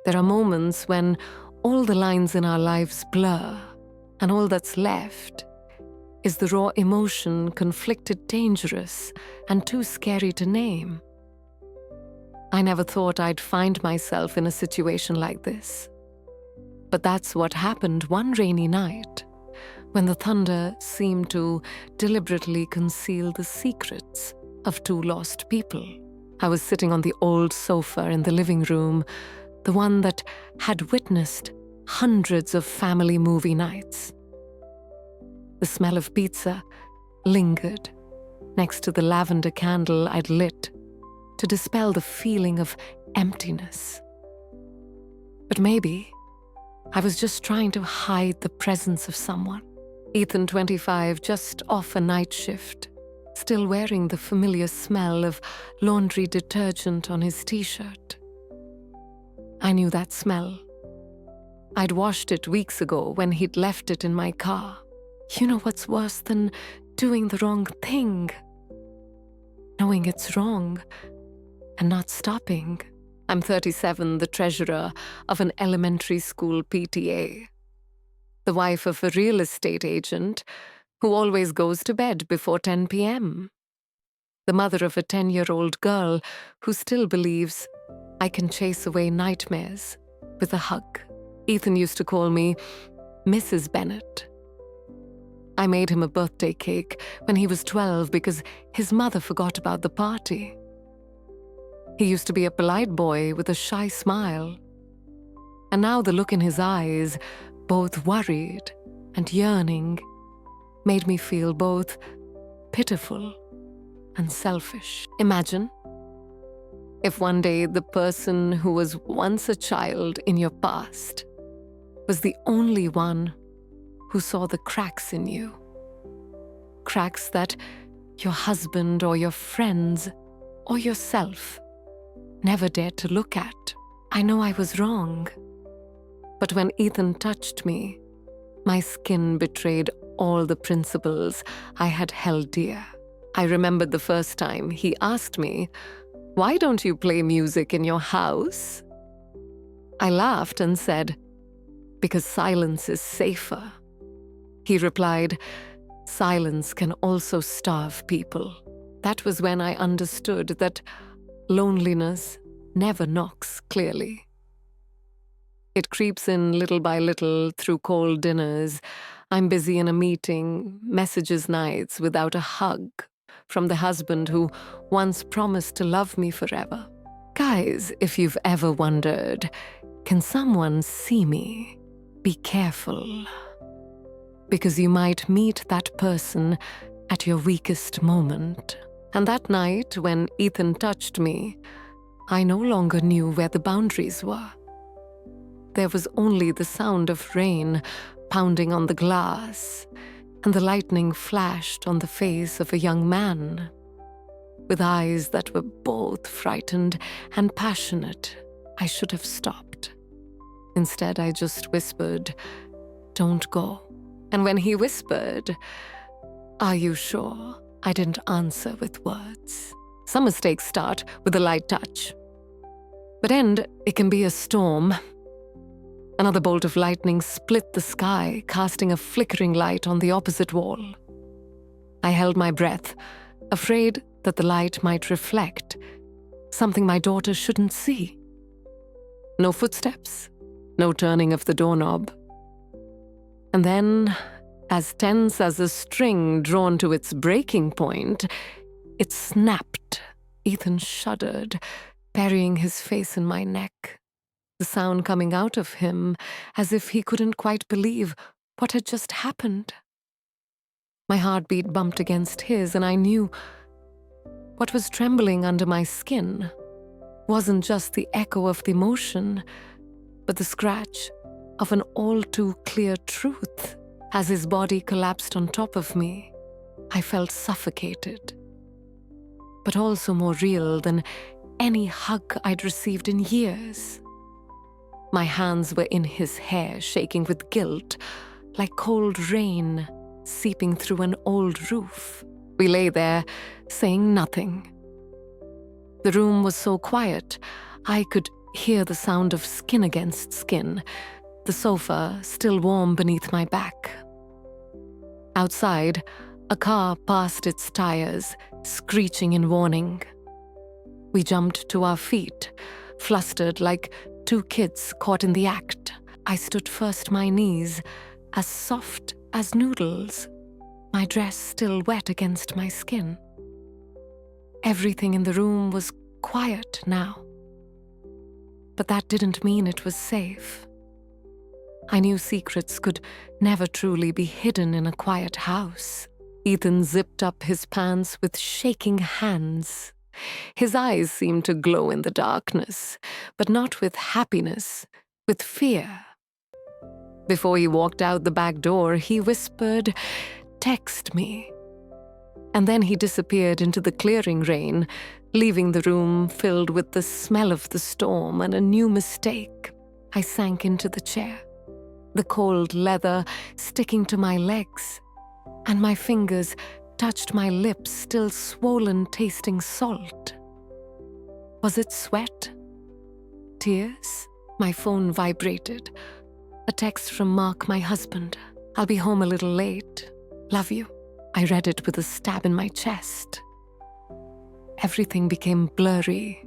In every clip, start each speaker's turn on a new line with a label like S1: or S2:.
S1: There are moments when all the lines in our lives blur, and all that's left is the raw emotion, conflicted, dangerous, and too scary to name. I never thought I'd find myself in a situation like this. But that's what happened one rainy night, when the thunder seemed to deliberately conceal the secrets of two lost people. I was sitting on the old sofa in the living room, the one that had witnessed hundreds of family movie nights. The smell of pizza lingered next to the lavender candle I'd lit to dispel the feeling of emptiness. But maybe I was just trying to hide the presence of someone. Ethan, 25, just off a night shift, still wearing the familiar smell of laundry detergent on his t-shirt. I knew that smell. I'd washed it weeks ago when he'd left it in my car. You know what's worse than doing the wrong thing? Knowing it's wrong and not stopping. I'm 37, the treasurer of an elementary school PTA. The wife of a real estate agent who always goes to bed before 10 p.m. The mother of a 10-year-old girl who still believes I can chase away nightmares with a hug. Ethan used to call me Mrs. Bennett. I made him a birthday cake when he was 12 because his mother forgot about the party. He used to be a polite boy with a shy smile. And now the look in his eyes, both worried and yearning, made me feel both pitiful and selfish. Imagine if one day the person who was once a child in your past was the only one who saw the cracks in you. Cracks that your husband or your friends or yourself never dared to look at. I know I was wrong. But when Ethan touched me, my skin betrayed all the principles I had held dear. I remembered the first time he asked me, "Why don't you play music in your house?" I laughed and said, "Because silence is safer." He replied, "Silence can also starve people." That was when I understood that loneliness never knocks clearly. It creeps in little by little through cold dinners. I'm busy in a meeting, messages nights without a hug from the husband who once promised to love me forever. Guys, if you've ever wondered, can someone see me? Be careful. Because you might meet that person at your weakest moment. And that night, when Ethan touched me, I no longer knew where the boundaries were. There was only the sound of rain pounding on the glass, and the lightning flashed on the face of a young man, with eyes that were both frightened and passionate. I should have stopped. Instead, I just whispered, "Don't go." And when he whispered, "Are you sure?" I didn't answer with words. Some mistakes start with a light touch, but end, it can be a storm. Another bolt of lightning split the sky, casting a flickering light on the opposite wall. I held my breath, afraid that the light might reflect something my daughter shouldn't see. No footsteps, no turning of the doorknob. And then, as tense as a string drawn to its breaking point, it snapped. Ethan shuddered, burying his face in my neck, the sound coming out of him as if he couldn't quite believe what had just happened. My heartbeat bumped against his, and I knew what was trembling under my skin wasn't just the echo of the emotion, but the scratch of an all-too-clear truth. As his body collapsed on top of me, I felt suffocated, but also more real than any hug I'd received in years. My hands were in his hair, shaking with guilt, like cold rain seeping through an old roof. We lay there, saying nothing. The room was so quiet, I could hear the sound of skin against skin, the sofa still warm beneath my back. Outside, a car passed its tires, screeching in warning. We jumped to our feet, flustered like two kids caught in the act. I stood first my knees, as soft as noodles, my dress still wet against my skin. Everything in the room was quiet now. But that didn't mean it was safe. I knew secrets could never truly be hidden in a quiet house. Ethan zipped up his pants with shaking hands. His eyes seemed to glow in the darkness, but not with happiness, with fear. Before he walked out the back door, he whispered, "Text me." And then he disappeared into the clearing rain, leaving the room filled with the smell of the storm and a new mistake. I sank into the chair, the cold leather sticking to my legs, and my fingers touched my lips, still swollen, tasting salt. Was it sweat? Tears? My phone vibrated. A text from Mark, my husband. "I'll be home a little late. Love you." I read it with a stab in my chest. Everything became blurry.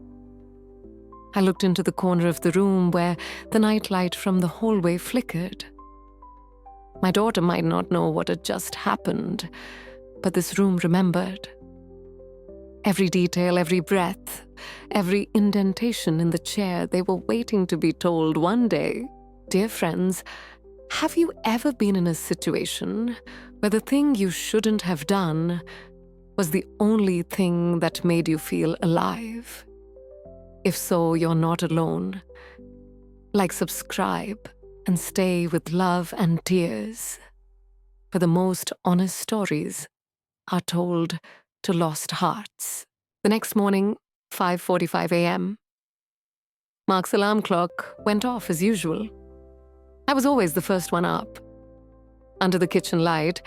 S1: I looked into the corner of the room where the nightlight from the hallway flickered. My daughter might not know what had just happened, but this room remembered. Every detail, every breath, every indentation in the chair, they were waiting to be told one day. Dear friends, have you ever been in a situation where the thing you shouldn't have done was the only thing that made you feel alive? If so, you're not alone. Like, subscribe, and stay with love and tears. For the most honest stories are told to lost hearts. The next morning, 5:45 a.m., Mark's alarm clock went off as usual. I was always the first one up. Under the kitchen light,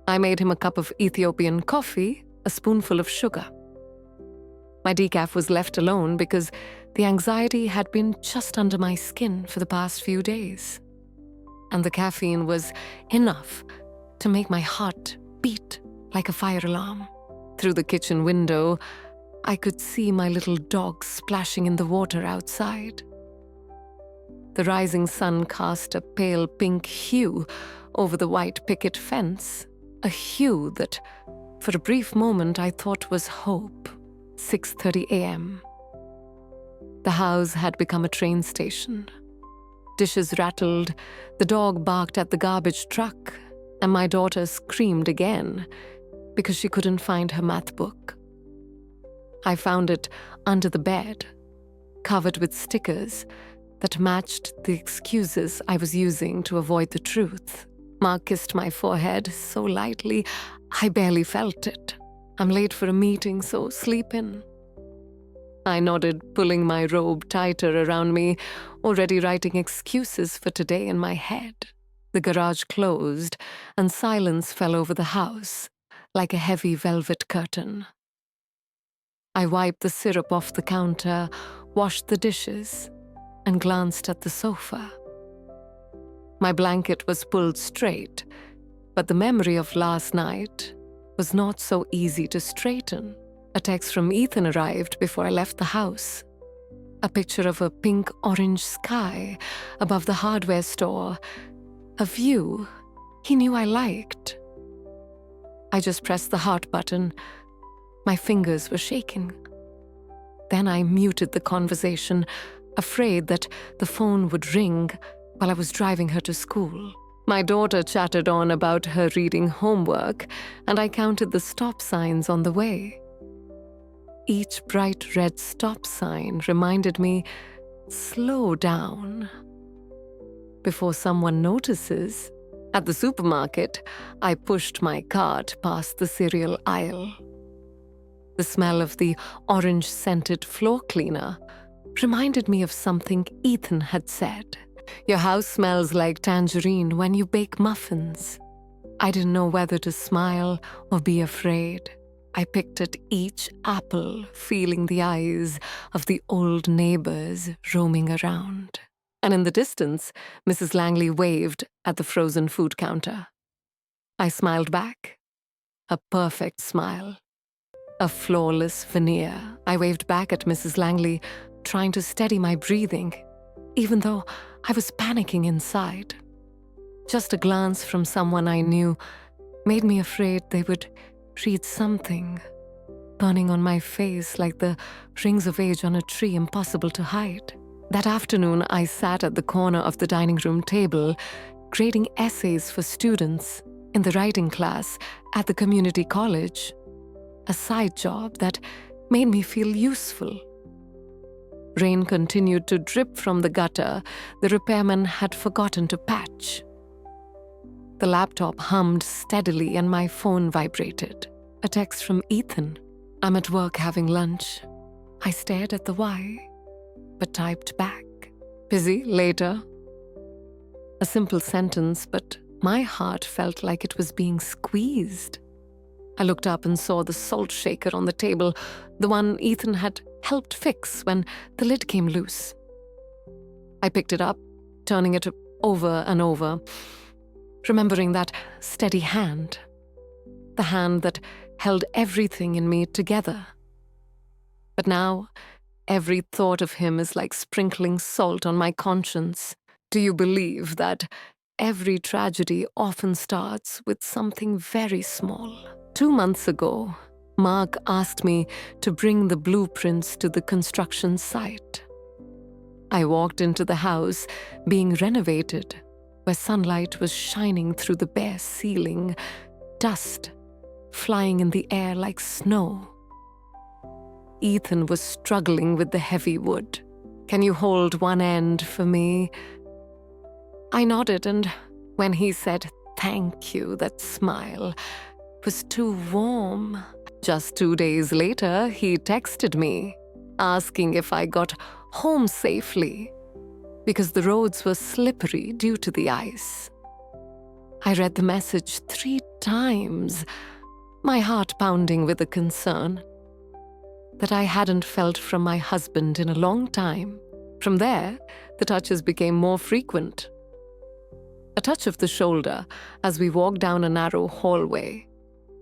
S1: I made him a cup of Ethiopian coffee, a spoonful of sugar. My decaf was left alone because the anxiety had been just under my skin for the past few days. And the caffeine was enough to make my heart beat like a fire alarm. Through the kitchen window, I could see my little dog splashing in the water outside. The rising sun cast a pale pink hue over the white picket fence, a hue that, for a brief moment, I thought was hope. 6:30 a.m. The house had become a train station. Dishes rattled, the dog barked at the garbage truck, and my daughter screamed again because she couldn't find her math book. I found it under the bed, covered with stickers that matched the excuses I was using to avoid the truth. Mark kissed my forehead so lightly, I barely felt it. "I'm late for a meeting, so sleep in." I nodded, pulling my robe tighter around me, already writing excuses for today in my head. The garage closed, and silence fell over the house, like a heavy velvet curtain. I wiped the syrup off the counter, washed the dishes, and glanced at the sofa. My blanket was pulled straight, but the memory of last night was not so easy to straighten. A text from Ethan arrived before I left the house. A picture of a pink-orange sky above the hardware store. A view he knew I liked. I just pressed the heart button. My fingers were shaking. Then I muted the conversation, afraid that the phone would ring while I was driving her to school. My daughter chattered on about her reading homework, and I counted the stop signs on the way. Each bright red stop sign reminded me, slow down. Before someone notices, at the supermarket, I pushed my cart past the cereal aisle. The smell of the orange-scented floor cleaner reminded me of something Ethan had said. "Your house smells like tangerine when you bake muffins." I didn't know whether to smile or be afraid. I picked at each apple, feeling the eyes of the old neighbors roaming around. And in the distance, Mrs. Langley waved at the frozen food counter. I smiled back. A perfect smile. A flawless veneer. I waved back at Mrs. Langley, trying to steady my breathing, even though I was panicking inside. Just a glance from someone I knew made me afraid they would read something burning on my face like the rings of age on a tree impossible to hide. That afternoon, I sat at the corner of the dining room table, grading essays for students in the writing class at the community college, a side job that made me feel useful. Rain continued to drip from the gutter the repairman had forgotten to patch. The laptop hummed steadily and my phone vibrated. A text from Ethan. "I'm at work having lunch." I stared at the Y, but typed back. "Busy, later." A simple sentence, but my heart felt like it was being squeezed. I looked up and saw the salt shaker on the table, the one Ethan had helped fix when the lid came loose. I picked it up, turning it over and over, remembering that steady hand, the hand that held everything in me together. But now, every thought of him is like sprinkling salt on my conscience. Do you believe that every tragedy often starts with something very small? 2 months ago, Mark asked me to bring the blueprints to the construction site. I walked into the house being renovated, where sunlight was shining through the bare ceiling, dust flying in the air like snow. Ethan was struggling with the heavy wood. "Can you hold one end for me?" I nodded, and when he said thank you, that smile was too warm. Just 2 days later, he texted me, asking if I got home safely, because the roads were slippery due to the ice. I read the message 3 times, my heart pounding with the concern that I hadn't felt from my husband in a long time. From there, the touches became more frequent. A touch of the shoulder as we walked down a narrow hallway,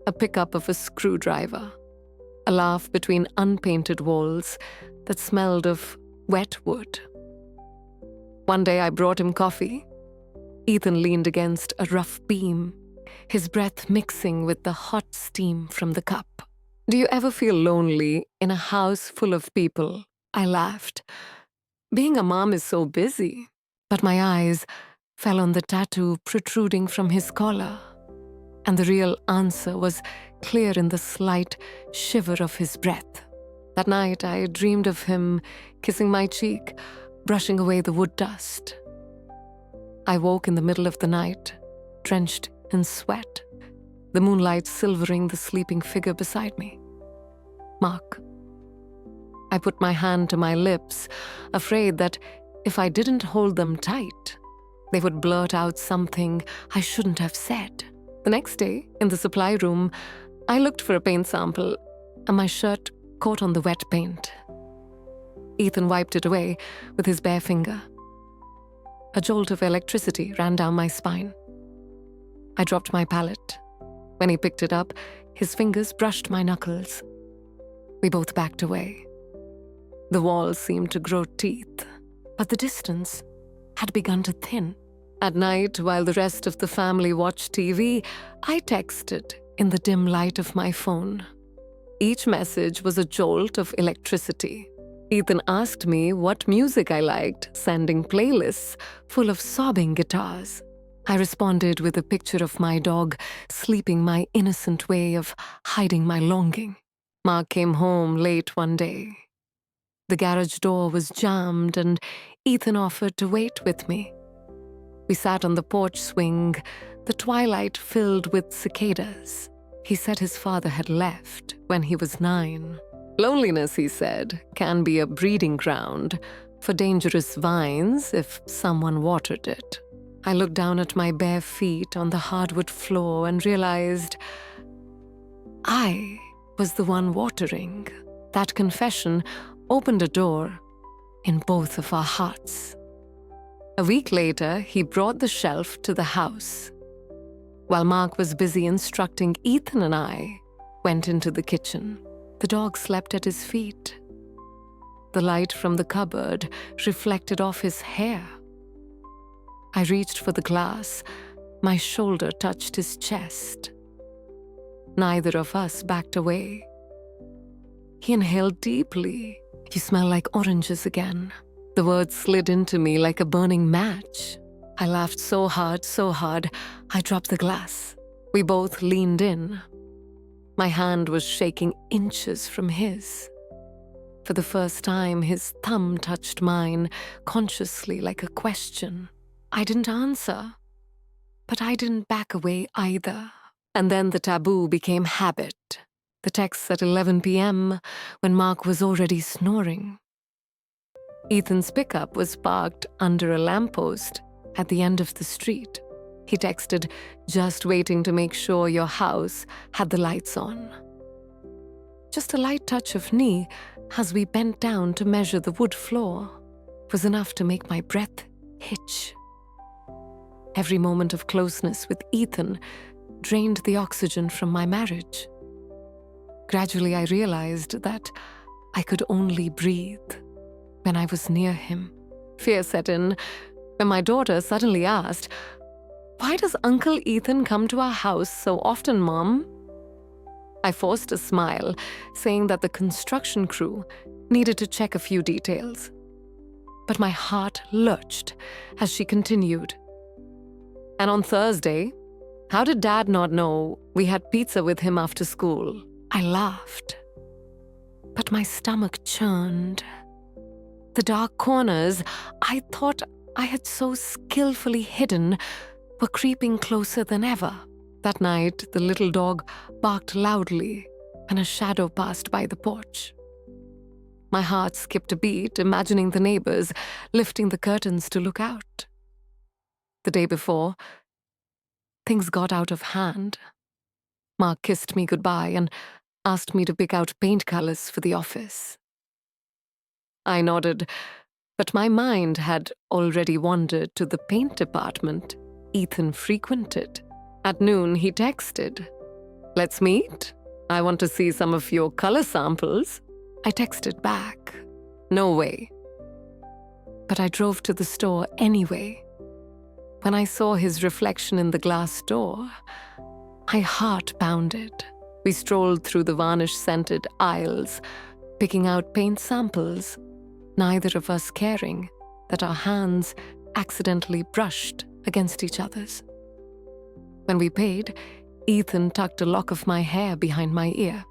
S1: a pickup of a screwdriver, a laugh between unpainted walls that smelled of wet wood. One day I brought him coffee. Ethan leaned against a rough beam, his breath mixing with the hot steam from the cup. "Do you ever feel lonely in a house full of people?" I laughed. "Being a mom is so busy." But my eyes fell on the tattoo protruding from his collar, and the real answer was clear in the slight shiver of his breath. That night I dreamed of him kissing my cheek, brushing away the wood dust. I woke in the middle of the night, drenched in sweat, the moonlight silvering the sleeping figure beside me. "Mark." I put my hand to my lips, afraid that if I didn't hold them tight, they would blurt out something I shouldn't have said. The next day, in the supply room, I looked for a paint sample, and my shirt caught on the wet paint. Ethan wiped it away with his bare finger. A jolt of electricity ran down my spine. I dropped my palette. When he picked it up, his fingers brushed my knuckles. We both backed away. The walls seemed to grow teeth, but the distance had begun to thin. At night, while the rest of the family watched TV, I texted in the dim light of my phone. Each message was a jolt of electricity. Ethan asked me what music I liked, sending playlists full of sobbing guitars. I responded with a picture of my dog sleeping my innocent way of hiding my longing. Mark came home late one day. The garage door was jammed and Ethan offered to wait with me. We sat on the porch swing, the twilight filled with cicadas. He said his father had left when he was 9. Loneliness, he said, can be a breeding ground for dangerous vines if someone watered it. I looked down at my bare feet on the hardwood floor and realized I was the one watering. That confession opened a door in both of our hearts. A week later, he brought the shelf to the house. While Mark was busy instructing, Ethan and I went into the kitchen. The dog slept at his feet. The light from the cupboard reflected off his hair. I reached for the glass. My shoulder touched his chest. Neither of us backed away. He inhaled deeply. "You smell like oranges again." The words slid into me like a burning match. I laughed so hard, I dropped the glass. We both leaned in. My hand was shaking inches from his. For the first time, his thumb touched mine, consciously like a question. I didn't answer, but I didn't back away either. And then the taboo became habit. The texts at 11 p.m. when Mark was already snoring. Ethan's pickup was parked under a lamppost at the end of the street. He texted, "Just waiting to make sure your house had the lights on." Just a light touch of knee as we bent down to measure the wood floor was enough to make my breath hitch. Every moment of closeness with Ethan drained the oxygen from my marriage. Gradually, I realized that I could only breathe when I was near him. Fear set in when my daughter suddenly asked, "Why does Uncle Ethan come to our house so often, Mom?" I forced a smile, saying that the construction crew needed to check a few details. But my heart lurched as she continued. "And on Thursday, how did Dad not know we had pizza with him after school?" I laughed, but my stomach churned. The dark corners I thought I had so skillfully hidden were creeping closer than ever. That night, the little dog barked loudly and a shadow passed by the porch. My heart skipped a beat, imagining the neighbors lifting the curtains to look out. The day before, things got out of hand. Mark kissed me goodbye and asked me to pick out paint colors for the office. I nodded, but my mind had already wandered to the paint department Ethan frequented. At noon, he texted, "Let's meet. I want to see some of your color samples." I texted back, "No way." But I drove to the store anyway. When I saw his reflection in the glass door, my heart pounded. We strolled through the varnish-scented aisles, picking out paint samples, neither of us caring that our hands accidentally brushed against each other's. When we paid, Ethan tucked a lock of my hair behind my ear.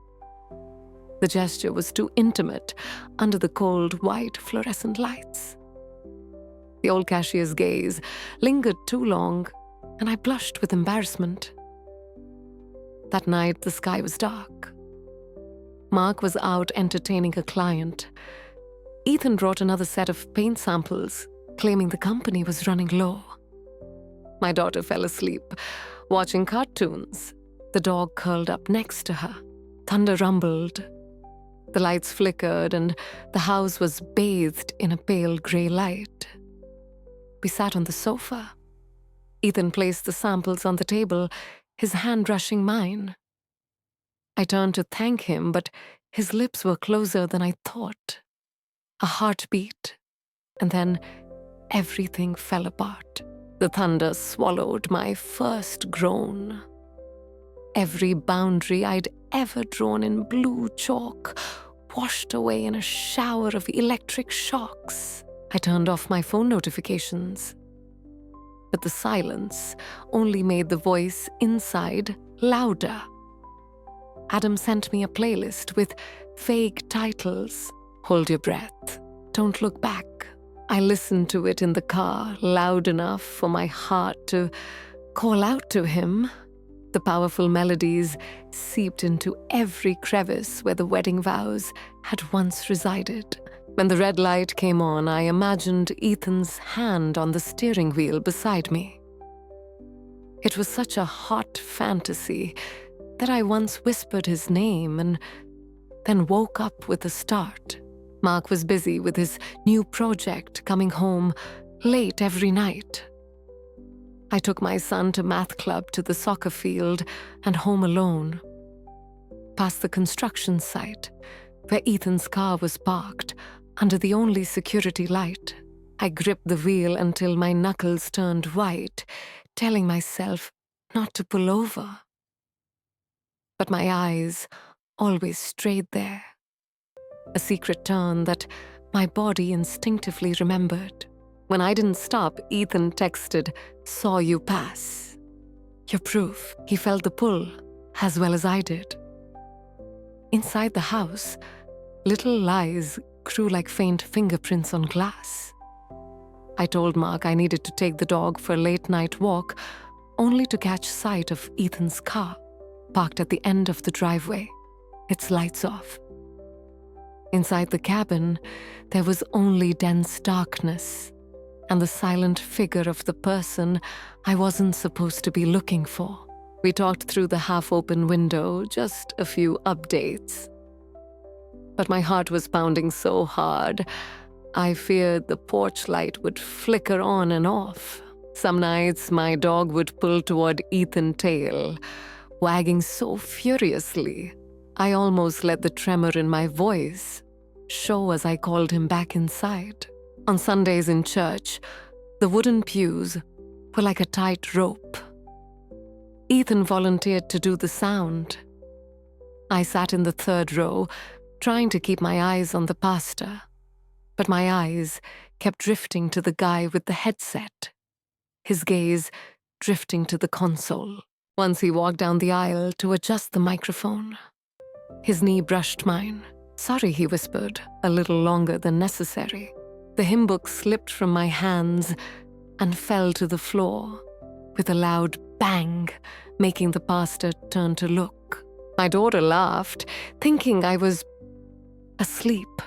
S1: The gesture was too intimate under the cold, white fluorescent lights. The old cashier's gaze lingered too long, and I blushed with embarrassment. That night, the sky was dark. Mark was out entertaining a client. Ethan brought another set of paint samples, claiming the company was running low. My daughter fell asleep, watching cartoons. The dog curled up next to her. Thunder rumbled. The lights flickered, and the house was bathed in a pale gray light. We sat on the sofa. Ethan placed the samples on the table, his hand brushing mine. I turned to thank him, but his lips were closer than I thought. A heartbeat, and then everything fell apart. The thunder swallowed my first groan. Every boundary I'd ever drawn in blue chalk washed away in a shower of electric shocks. I turned off my phone notifications. But the silence only made the voice inside louder. Adam sent me a playlist with vague titles. "Hold Your Breath," "Don't Look Back." I listened to it in the car, loud enough for my heart to call out to him. The powerful melodies seeped into every crevice where the wedding vows had once resided. When the red light came on, I imagined Ethan's hand on the steering wheel beside me. It was such a hot fantasy that I once whispered his name and then woke up with a start. Mark was busy with his new project, coming home late every night. I took my son to math club, to the soccer field, and home alone. Past the construction site, where Ethan's car was parked, under the only security light, I gripped the wheel until my knuckles turned white, telling myself not to pull over. But my eyes always strayed there. A secret turn that my body instinctively remembered. When I didn't stop, Ethan texted, "Saw you pass." Your proof. He felt the pull, as well as I did. Inside the house, little lies grew like faint fingerprints on glass. I told Mark I needed to take the dog for a late-night walk, only to catch sight of Ethan's car, parked at the end of the driveway, its lights off. Inside the cabin, there was only dense darkness and the silent figure of the person I wasn't supposed to be looking for. We talked through the half-open window, just a few updates. But my heart was pounding so hard, I feared the porch light would flicker on and off. Some nights, my dog would pull toward Ethan's tail, wagging so furiously, I almost let the tremor in my voice show as I called him back inside. On Sundays in church, the wooden pews were like a tight rope. Ethan volunteered to do the sound. I sat in the third row, trying to keep my eyes on the pastor, but my eyes kept drifting to the guy with the headset, his gaze drifting to the console. Once he walked down the aisle to adjust the microphone. His knee brushed mine. "Sorry," he whispered, a little longer than necessary. The hymn book slipped from my hands and fell to the floor with a loud bang, making the pastor turn to look. My daughter laughed, thinking I was asleep.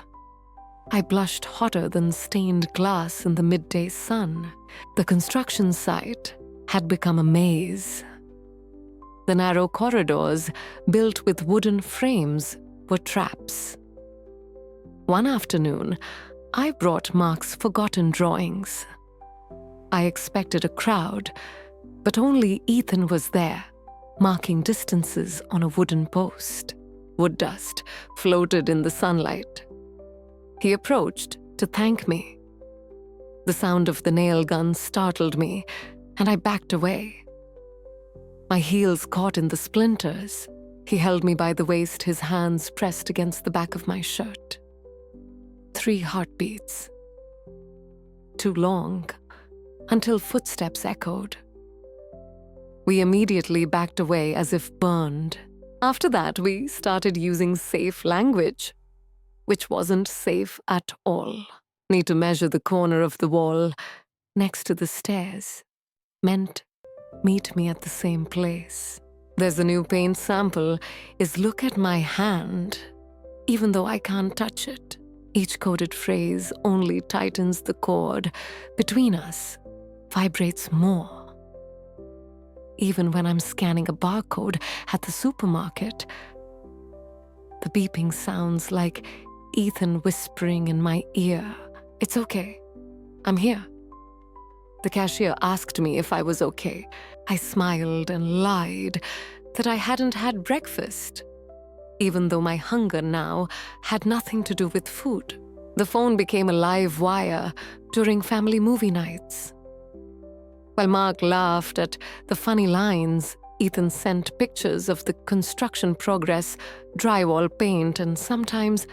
S1: I blushed hotter than stained glass in the midday sun. The construction site had become a maze. The narrow corridors, built with wooden frames, were traps. One afternoon, I brought Mark's forgotten drawings. I expected a crowd, but only Ethan was there, marking distances on a wooden post. Wood dust floated in the sunlight. He approached to thank me. The sound of the nail gun startled me, and I backed away. My heels caught in the splinters. He held me by the waist, his hands pressed against the back of my shirt. 3 heartbeats. Too long, until footsteps echoed. We immediately backed away as if burned. After that, we started using safe language, which wasn't safe at all. Need to measure the corner of the wall next to the stairs. Meant meet me at the same place. There's a new paint sample is look at my hand, even though I can't touch it. Each coded phrase only tightens the cord between us, vibrates more. Even when I'm scanning a barcode at the supermarket, the beeping sounds like Ethan whispering in my ear, "It's okay. I'm here." The cashier asked me if I was okay. I smiled and lied that I hadn't had breakfast, even though my hunger now had nothing to do with food. The phone became a live wire during family movie nights. While Mark laughed at the funny lines, Ethan sent pictures of the construction progress, drywall paint, and sometimes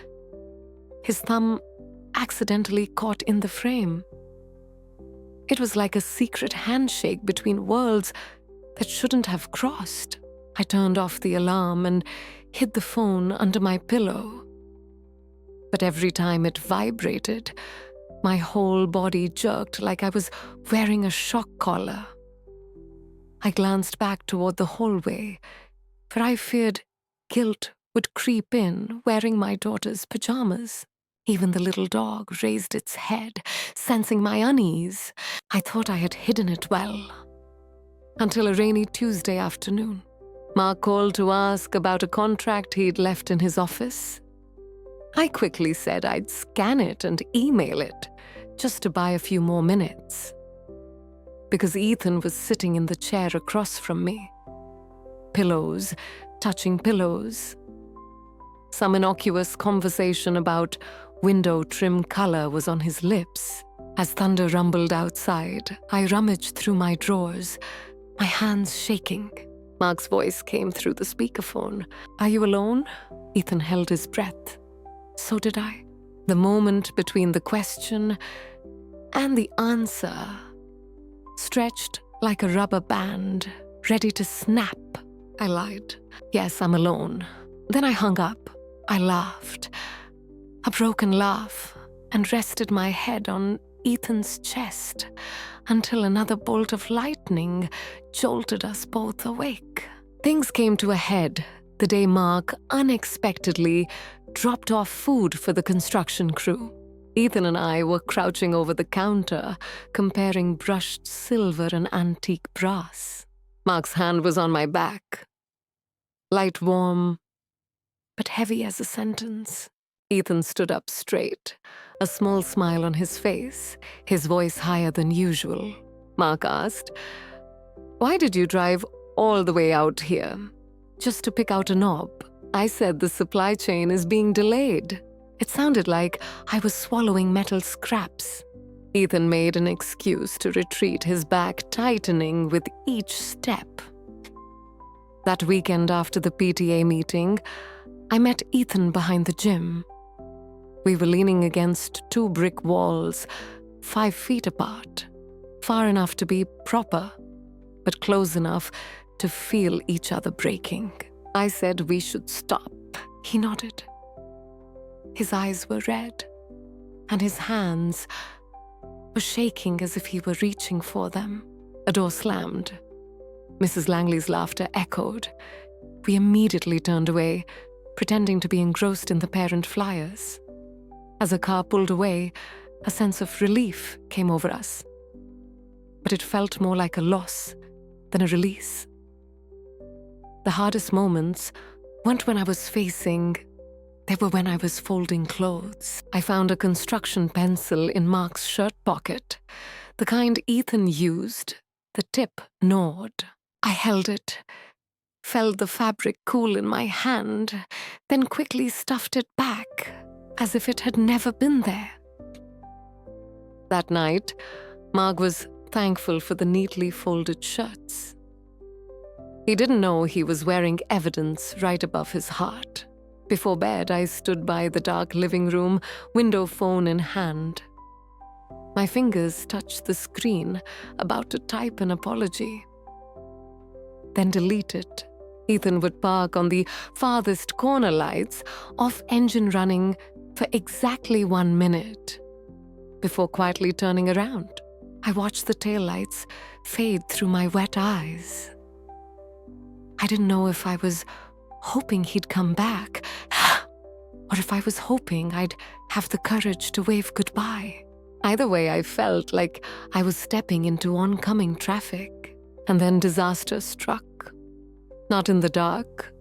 S1: his thumb accidentally caught in the frame. It was like a secret handshake between worlds that shouldn't have crossed. I turned off the alarm and hid the phone under my pillow. But every time it vibrated, my whole body jerked like I was wearing a shock collar. I glanced back toward the hallway, for I feared guilt would creep in wearing my daughter's pajamas. Even the little dog raised its head, sensing my unease. I thought I had hidden it well. Until a rainy Tuesday afternoon. Mark called to ask about a contract he'd left in his office. I quickly said I'd scan it and email it, just to buy a few more minutes. Because Ethan was sitting in the chair across from me. Pillows, touching pillows. Some innocuous conversation about window trim color was on his lips. As thunder rumbled outside, I rummaged through my drawers, my hands shaking. Mark's voice came through the speakerphone. "Are you alone?" Ethan held his breath. So did I. The moment between the question and the answer stretched like a rubber band, ready to snap. I lied. "Yes, I'm alone." Then I hung up. I laughed. A broken laugh, and rested my head on Ethan's chest until another bolt of lightning jolted us both awake. Things came to a head the day Mark unexpectedly dropped off food for the construction crew. Ethan and I were crouching over the counter, comparing brushed silver and antique brass. Mark's hand was on my back, light warm, but heavy as a sentence. Ethan stood up straight, a small smile on his face, his voice higher than usual. Mark asked, "Why did you drive all the way out here? Just to pick out a knob?" I said the supply chain is being delayed. It sounded like I was swallowing metal scraps. Ethan made an excuse to retreat, his back tightening with each step. That weekend after the PTA meeting, I met Ethan behind the gym. We were leaning against 2 brick walls, 5 feet apart, far enough to be proper, but close enough to feel each other breaking. I said we should stop. He nodded. His eyes were red, and his hands were shaking as if he were reaching for them. A door slammed. Mrs. Langley's laughter echoed. We immediately turned away, pretending to be engrossed in the parent flyers. As a car pulled away, a sense of relief came over us. But it felt more like a loss than a release. The hardest moments weren't when I was facing, they were when I was folding clothes. I found a construction pencil in Mark's shirt pocket, the kind Ethan used, the tip gnawed. I held it, felt the fabric cool in my hand, then quickly stuffed it back, as if it had never been there. That night, Mark was thankful for the neatly folded shirts. He didn't know he was wearing evidence right above his heart. Before bed, I stood by the dark living room, window phone in hand. My fingers touched the screen, about to type an apology. Then delete it. Ethan would park on the farthest corner lights, off engine running for exactly 1 minute. Before quietly turning around, I watched the taillights fade through my wet eyes. I didn't know if I was hoping he'd come back, or if I was hoping I'd have the courage to wave goodbye. Either way, I felt like I was stepping into oncoming traffic. And then disaster struck. Not in the dark,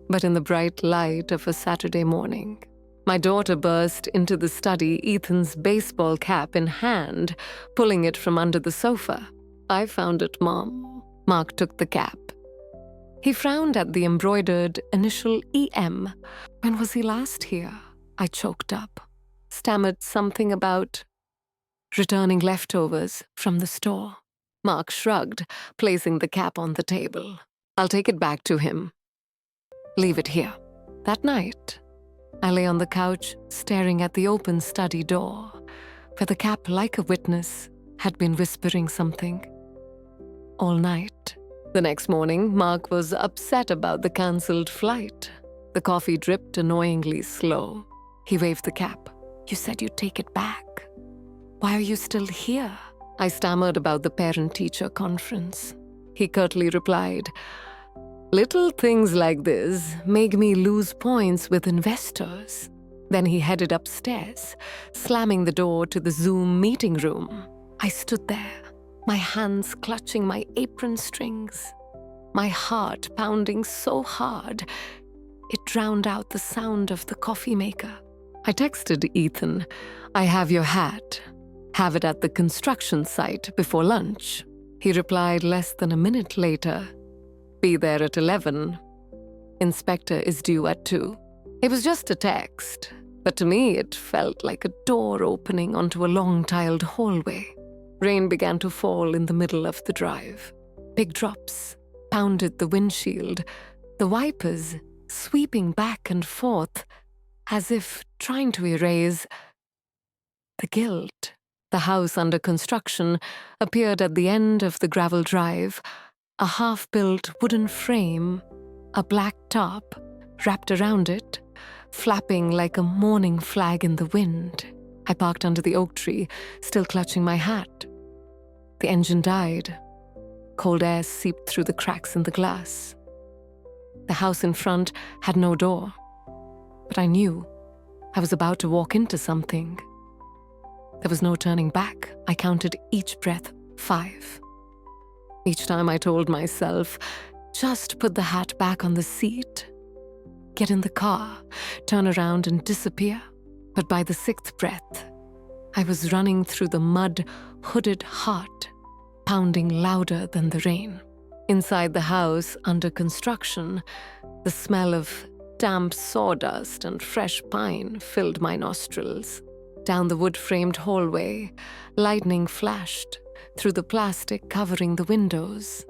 S1: but in the bright light of a Saturday morning. My daughter burst into the study, Ethan's baseball cap in hand, pulling it from under the sofa. "I found it, Mom." Mark took the cap. He frowned at the embroidered initial EM. "When was he last here?" I choked up, stammered something about returning leftovers from the store. Mark shrugged, placing the cap on the table. "I'll take it back to him. Leave it here." That night, I lay on the couch, staring at the open study door, where the cap, like a witness, had been whispering something. All night. The next morning, Mark was upset about the cancelled flight. The coffee dripped annoyingly slow. He waved the cap. "You said you'd take it back. Why are you still here?" I stammered about the parent-teacher conference. He curtly replied, "Little things like this make me lose points with investors." Then he headed upstairs, slamming the door to the Zoom meeting room. I stood there, my hands clutching my apron strings. my heart pounding so hard it drowned out the sound of the coffee maker. I texted Ethan, "I have your hat. Have it at the construction site before lunch." He replied less than a minute later, "Be there at 11. Inspector is due at 2. It was just a text, but to me it felt like a door opening onto a long-tiled hallway. Rain began to fall in the middle of the drive. Big drops pounded the windshield, the wipers sweeping back and forth as if trying to erase the guilt. The house under construction appeared at the end of the gravel drive, a half-built wooden frame, a black top wrapped around it, flapping like a mourning flag in the wind. I parked under the oak tree, still clutching my hat. The engine died. Cold air seeped through the cracks in the glass. The house in front had no door, but I knew I was about to walk into something. There was no turning back. I counted each breath 5. Each time I told myself, just put the hat back on the seat, get in the car, turn around and disappear. But by the 6th breath, I was running through the mud-hooded heart, pounding louder than the rain. Inside the house under construction, the smell of damp sawdust and fresh pine filled my nostrils. Down the wood-framed hallway, lightning flashed through the plastic covering the windows,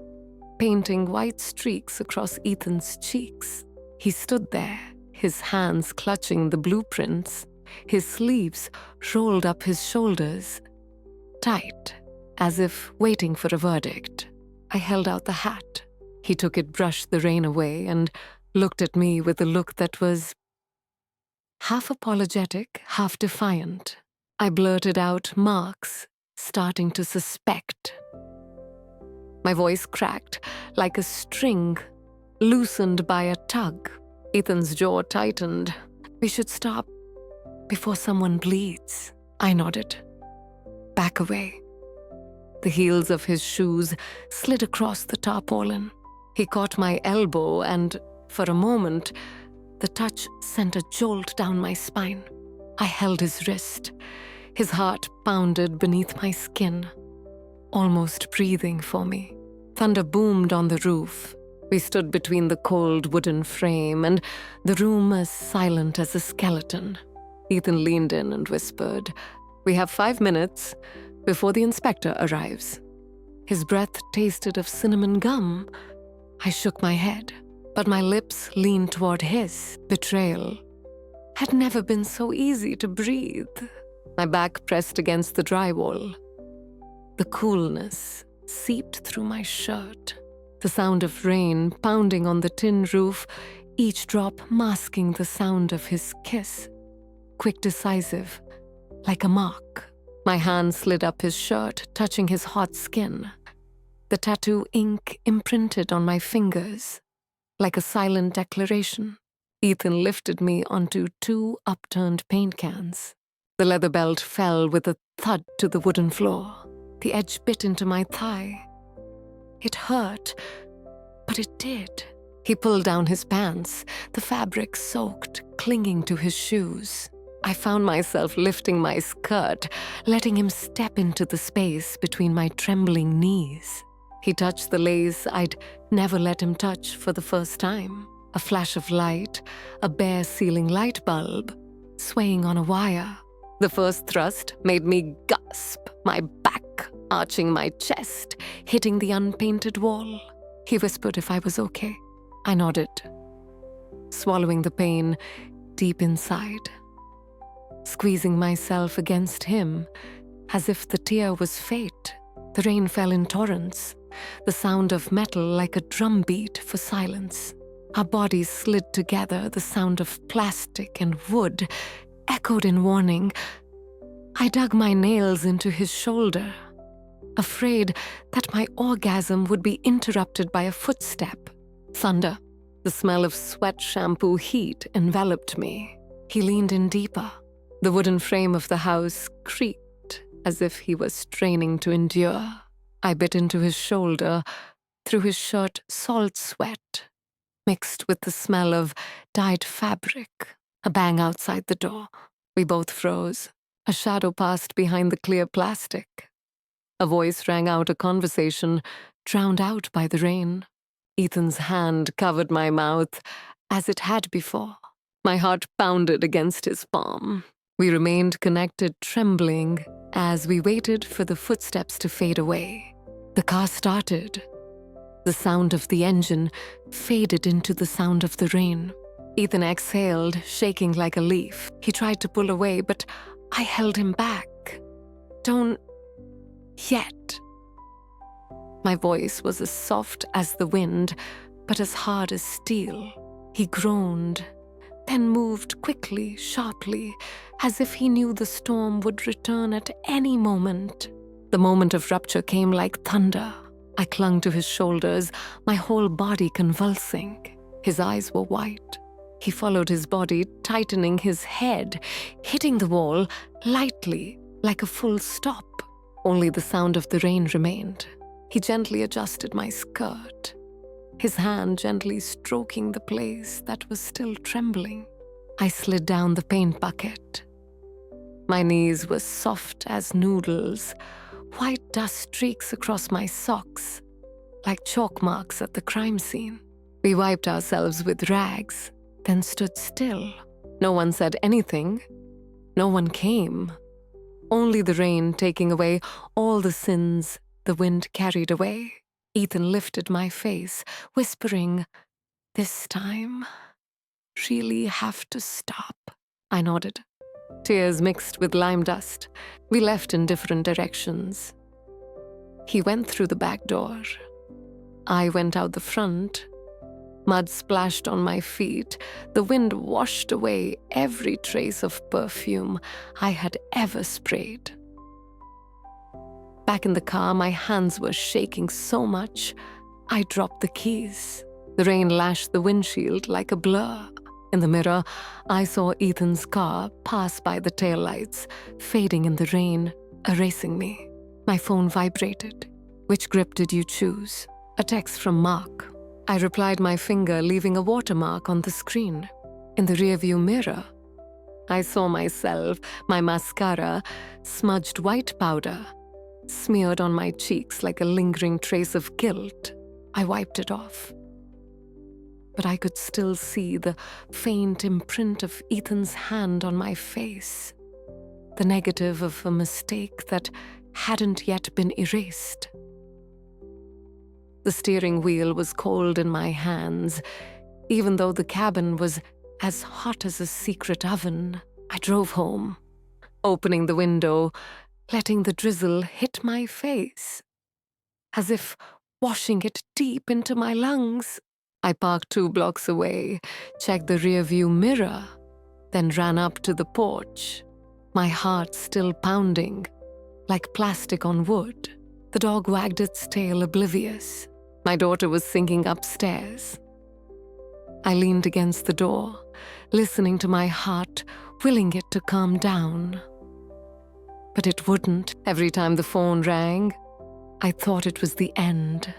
S1: painting white streaks across Ethan's cheeks. He stood there, his hands clutching the blueprints, his sleeves rolled up his shoulders, tight, as if waiting for a verdict. I held out the hat. He took it, brushed the rain away, and looked at me with a look that was half apologetic, half defiant. I blurted out Mark's, starting to suspect. My voice cracked like a string loosened by a tug. Ethan's jaw tightened. "We should stop before someone bleeds." I nodded. "Back away." The heels of his shoes slid across the tarpaulin. He caught my elbow and, for a moment, the touch sent a jolt down my spine. I held his wrist. His heart pounded beneath my skin, almost breathing for me. Thunder boomed on the roof. We stood between the cold wooden frame and the room as silent as a skeleton. Ethan leaned in and whispered, "We have 5 minutes before the inspector arrives." His breath tasted of cinnamon gum. I shook my head, but my lips leaned toward his. Betrayal had never been so easy to breathe. My back pressed against the drywall. The coolness seeped through my shirt. The sound of rain pounding on the tin roof, each drop masking the sound of his kiss. Quick, decisive, like a mark. My hand slid up his shirt, touching his hot skin. The tattoo ink imprinted on my fingers, like a silent declaration. Ethan lifted me onto 2 upturned paint cans. The leather belt fell with a thud to the wooden floor. The edge bit into my thigh. It hurt, but it did. He pulled down his pants, the fabric soaked, clinging to his shoes. I found myself lifting my skirt, letting him step into the space between my trembling knees. He touched the lace I'd never let him touch for the first time. A flash of light, a bare ceiling light bulb, swaying on a wire. The first thrust made me gasp, my back arching my chest, hitting the unpainted wall. He whispered if I was okay. I nodded, swallowing the pain deep inside, squeezing myself against him as if the tear was fate. The rain fell in torrents, the sound of metal like a drumbeat for silence. Our bodies slid together, the sound of plastic and wood echoed in warning. I dug my nails into his shoulder, afraid that my orgasm would be interrupted by a footstep. Thunder. The smell of sweat shampoo heat enveloped me. He leaned in deeper. The wooden frame of the house creaked as if he was straining to endure. I bit into his shoulder, Through his shirt, salt sweat, mixed with the smell of dyed fabric. A bang outside the door. We both froze. A shadow passed behind the clear plastic. A voice rang out a conversation drowned out by the rain. Ethan's hand covered my mouth as it had before. My heart pounded against his palm. We remained connected, trembling, as we waited for the footsteps to fade away. The car started. The sound of the engine faded into the sound of the rain. Ethan exhaled, shaking like a leaf. He tried to pull away, but I held him back. Don't yet. My voice was as soft as the wind, but as hard as steel. He groaned, then moved quickly, sharply, as if he knew the storm would return at any moment. The moment of rupture came like thunder. I clung to his shoulders, my whole body convulsing. His eyes were white. He followed his body, tightening his head, hitting the wall lightly, like a full stop. Only the sound of the rain remained. He gently adjusted my skirt, his hand gently stroking the place that was still trembling. I slid down the paint bucket. My knees were soft as noodles, white dust streaks across my socks, like chalk marks at the crime scene. We wiped ourselves with rags, then stood still. No one said anything. No one came. Only the rain taking away all the sins the wind carried away. Ethan lifted my face, whispering, "This time, really have to stop." I nodded. Tears mixed with lime dust. We left in different directions. He went through the back door. I went out the front. Mud splashed on my feet. The wind washed away every trace of perfume I had ever sprayed. Back in the car, my hands were shaking so much, I dropped the keys. The rain lashed the windshield like a blur. In the mirror, I saw Ethan's car pass by the taillights, fading in the rain, erasing me. My phone vibrated. "Which grip did you choose?" A text from Mark. I replied, my finger leaving a watermark on the screen. In the rearview mirror, I saw myself, my mascara, smudged white powder, smeared on my cheeks like a lingering trace of guilt. I wiped it off. But I could still see the faint imprint of Ethan's hand on my face, the negative of a mistake that hadn't yet been erased. The steering wheel was cold in my hands, even though the cabin was as hot as a secret oven. I drove home, opening the window, letting the drizzle hit my face, as if washing it deep into my lungs. I parked 2 blocks away, checked the rearview mirror, then ran up to the porch, my heart still pounding, like plastic on wood. The dog wagged its tail oblivious. My daughter was singing upstairs. I leaned against the door, listening to my heart, willing it to calm down. But it wouldn't. Every time the phone rang, I thought it was the end.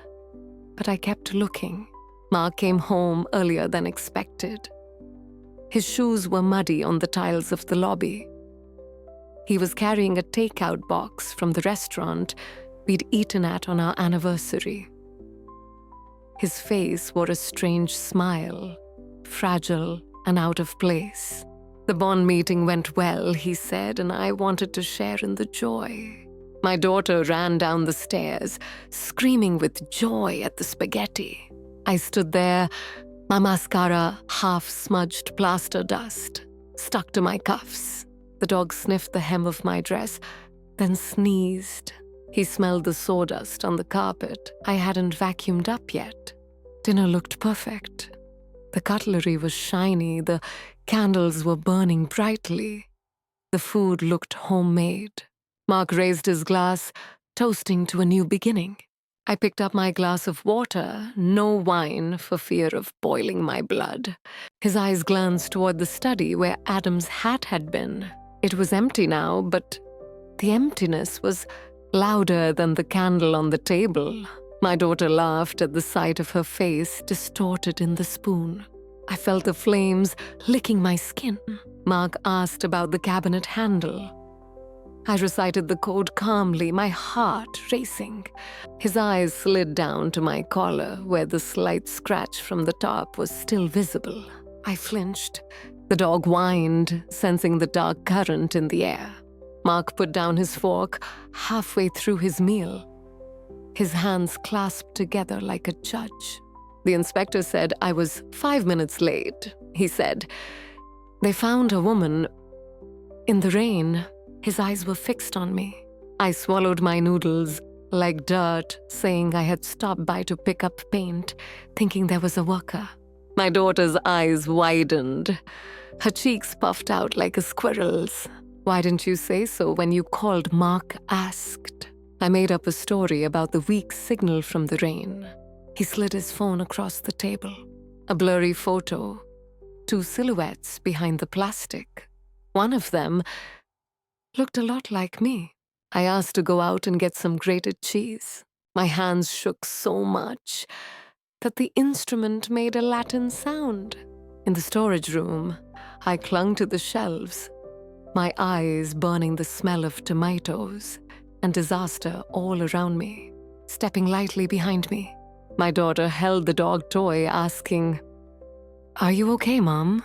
S1: But I kept looking. Mark came home earlier than expected. His shoes were muddy on the tiles of the lobby. He was carrying a takeout box from the restaurant we'd eaten at on our anniversary. His face wore a strange smile, fragile and out of place. The bond meeting went well, he said, and I wanted to share in the joy. My daughter ran down the stairs, screaming with joy at the spaghetti. I stood there, my mascara half-smudged plaster dust, stuck to my cuffs. The dog sniffed the hem of my dress, then sneezed. He smelled the sawdust on the carpet I hadn't vacuumed up yet. Dinner looked perfect. The cutlery was shiny, the candles were burning brightly. The food looked homemade. Mark raised his glass, toasting to a new beginning. I picked up my glass of water, no wine for fear of boiling my blood. His eyes glanced toward the study where Adam's hat had been. It was empty now, but the emptiness was louder than the candle on the table. My daughter laughed at the sight of her face distorted in the spoon. I felt the flames licking my skin. Mark asked about the cabinet handle. I recited the code calmly, my heart racing. His eyes slid down to my collar, where the slight scratch from the top was still visible. I flinched. The dog whined, sensing the dark current in the air. Mark put down his fork halfway through his meal. His hands clasped together like a judge. The inspector said I was 5 minutes late. He said, "They found a woman in the rain." His eyes were fixed on me. I swallowed my noodles like dirt, saying I had stopped by to pick up paint, thinking there was a worker. My daughter's eyes widened. Her cheeks puffed out like a squirrel's. "Why didn't you say so when you called?" Mark asked. I made up a story about the weak signal from the rain. He slid his phone across the table. A blurry photo. 2 silhouettes behind the plastic. One of them looked a lot like me. I asked to go out and get some grated cheese. My hands shook so much that the instrument made a Latin sound. In the storage room, I clung to the shelves, my eyes burning the smell of tomatoes and disaster all around me. Stepping lightly behind me, my daughter held the dog toy, asking, "Are you okay, Mom?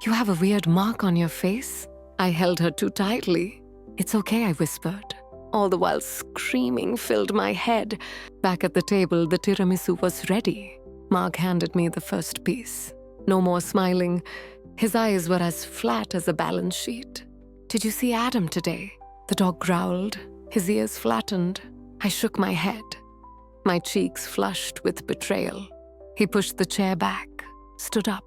S1: You have a weird mark on your face." I held her too tightly. "It's okay," I whispered. All the while screaming filled my head. Back at the table, the tiramisu was ready. Mark handed me the first piece. No more smiling. His eyes were as flat as a balance sheet. "Did you see Adam today?" The dog growled. His ears flattened. I shook my head. My cheeks flushed with betrayal. He pushed the chair back, stood up.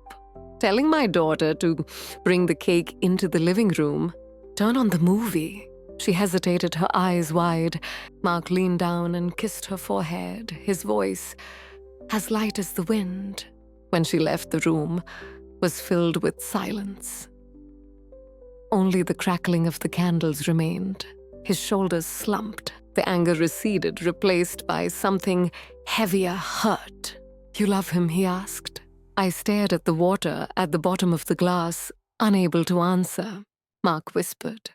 S1: Telling my daughter to bring the cake into the living room. "Turn on the movie." She hesitated, her eyes wide. Mark leaned down and kissed her forehead, his voice as light as the wind. When she left the room, was filled with silence. Only the crackling of the candles remained. His shoulders slumped. The anger receded, replaced by something heavier, hurt. "You love him?" he asked. I stared at the water at the bottom of the glass, unable to answer. Mark whispered.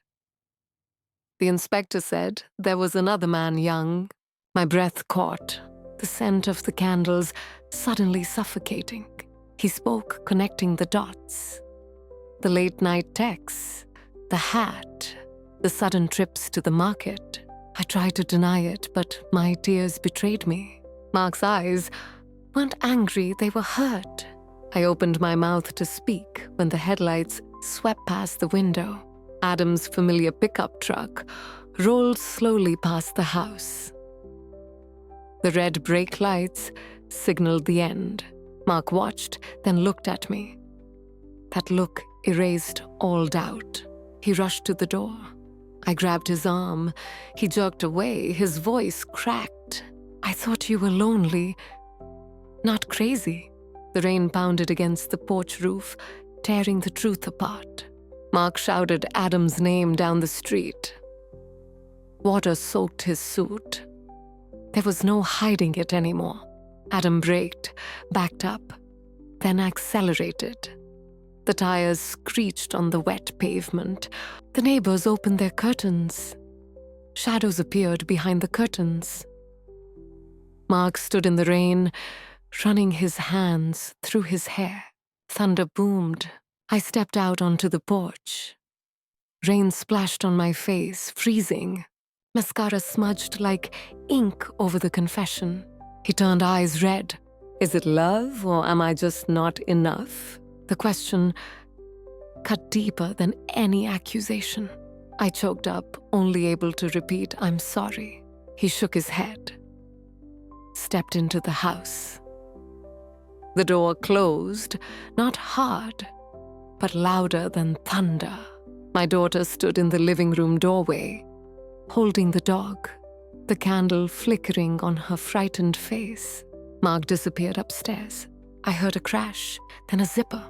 S1: The inspector said there was another man young. My breath caught, the scent of the candles suddenly suffocating. He spoke, connecting the dots. The late-night texts, the hat, the sudden trips to the market. I tried to deny it, but my tears betrayed me. Mark's eyes weren't angry, they were hurt. I opened my mouth to speak when the headlights swept past the window. Adam's familiar pickup truck rolled slowly past the house. The red brake lights signaled the end. Mark watched, then looked at me. That look erased all doubt. He rushed to the door. I grabbed his arm. He jerked away, his voice cracked. "I thought you were lonely, not crazy." The rain pounded against the porch roof, tearing the truth apart. Mark shouted Adam's name down the street. Water soaked his suit. There was no hiding it anymore. Adam braked, backed up, then accelerated. The tires screeched on the wet pavement. The neighbors opened their curtains. Shadows appeared behind the curtains. Mark stood in the rain, running his hands through his hair. Thunder boomed. I stepped out onto the porch. Rain splashed on my face, freezing. Mascara smudged like ink over the confession. He turned eyes red. Is it love, or am I just not enough? The question cut deeper than any accusation. I choked up, only able to repeat, "I'm sorry." He shook his head, stepped into the house. The door closed, not hard, but louder than thunder. My daughter stood in the living room doorway, holding the dog, the candle flickering on her frightened face. Mark disappeared upstairs. I heard a crash, then a zipper.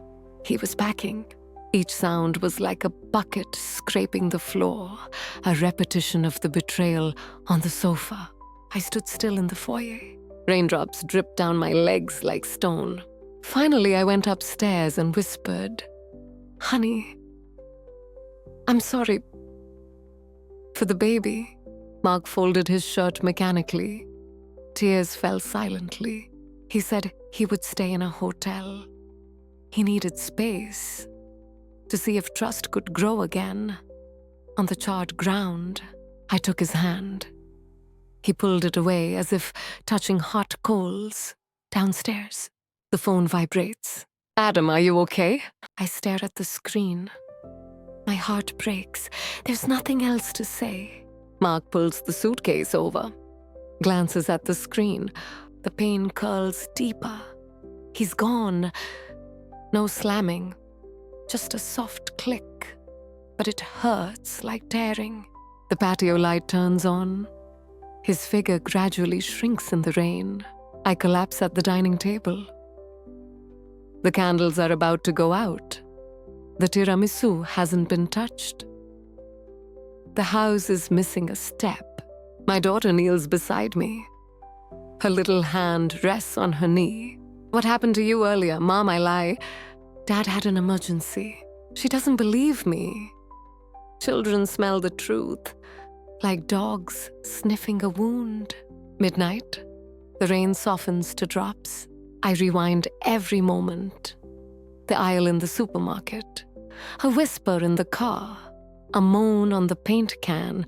S1: He was packing. Each sound was like a bucket scraping the floor, a repetition of the betrayal on the sofa. I stood still in the foyer. Raindrops dripped down my legs like stone. Finally, I went upstairs and whispered, "Honey, I'm sorry for the baby." Mark folded his shirt mechanically. Tears fell silently. He said he would stay in a hotel. He needed space to see if trust could grow again. On the charred ground, I took his hand. He pulled it away as if touching hot coals. Downstairs, the phone vibrates. "Adam, are you okay?" I stare at the screen. My heart breaks. There's nothing else to say. Mark pulls the suitcase over, glances at the screen. The pain curls deeper. He's gone. No slamming, just a soft click. But it hurts like tearing. The patio light turns on. His figure gradually shrinks in the rain. I collapse at the dining table. The candles are about to go out. The tiramisu hasn't been touched. The house is missing a step. My daughter kneels beside me. Her little hand rests on her knee. "What happened to you earlier? Mom, I lie. Dad had an emergency." She doesn't believe me. Children smell the truth, like dogs sniffing a wound. Midnight, the rain softens to drops. I rewind every moment. The aisle in the supermarket, a whisper in the car, a moan on the paint can,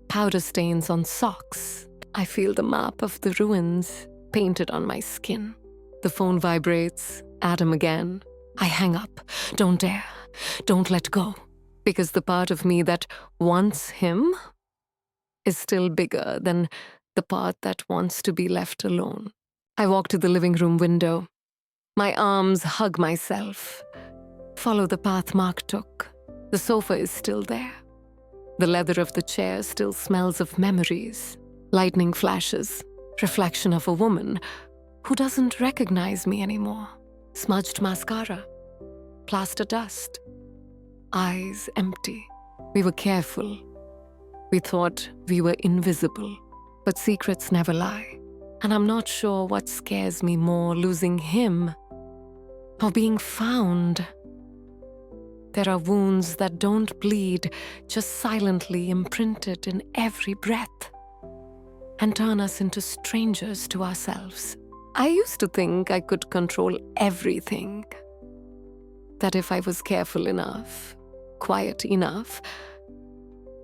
S1: powder stains on socks. I feel the map of the ruins painted on my skin. The phone vibrates. Adam again. I hang up. Don't dare. Don't let go. Because the part of me that wants him is still bigger than the part that wants to be left alone. I walk to the living room window. My arms hug myself. Follow the path Mark took. The sofa is still there. The leather of the chair still smells of memories. Lightning flashes. Reflection of a woman who doesn't recognize me anymore. Smudged mascara. Plaster dust. Eyes empty. We were careful. We thought we were invisible. But secrets never lie. And I'm not sure what scares me more, losing him or being found. There are wounds that don't bleed, just silently imprinted in every breath, and turn us into strangers to ourselves. I used to think I could control everything. That if I was careful enough, quiet enough,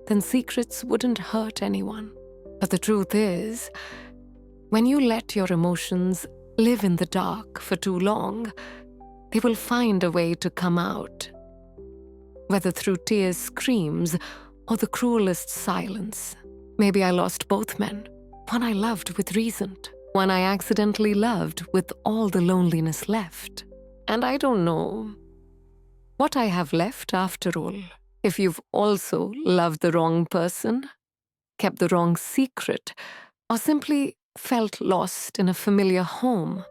S1: then secrets wouldn't hurt anyone. But the truth is, when you let your emotions live in the dark for too long, they will find a way to come out. Whether through tears, screams, or the cruelest silence. Maybe I lost both men. One I loved with reason. One I accidentally loved with all the loneliness left. And I don't know what I have left after all. If you've also loved the wrong person, kept the wrong secret, or simply felt lost in a familiar home,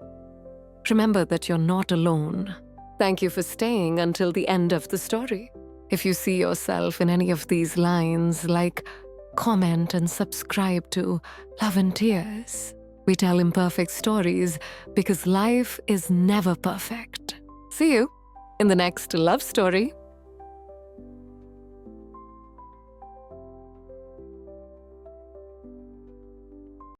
S1: remember that you're not alone. Thank you for staying until the end of the story. If you see yourself in any of these lines, like, comment and subscribe to Love and Tears. We tell imperfect stories because life is never perfect. See you in the next love story.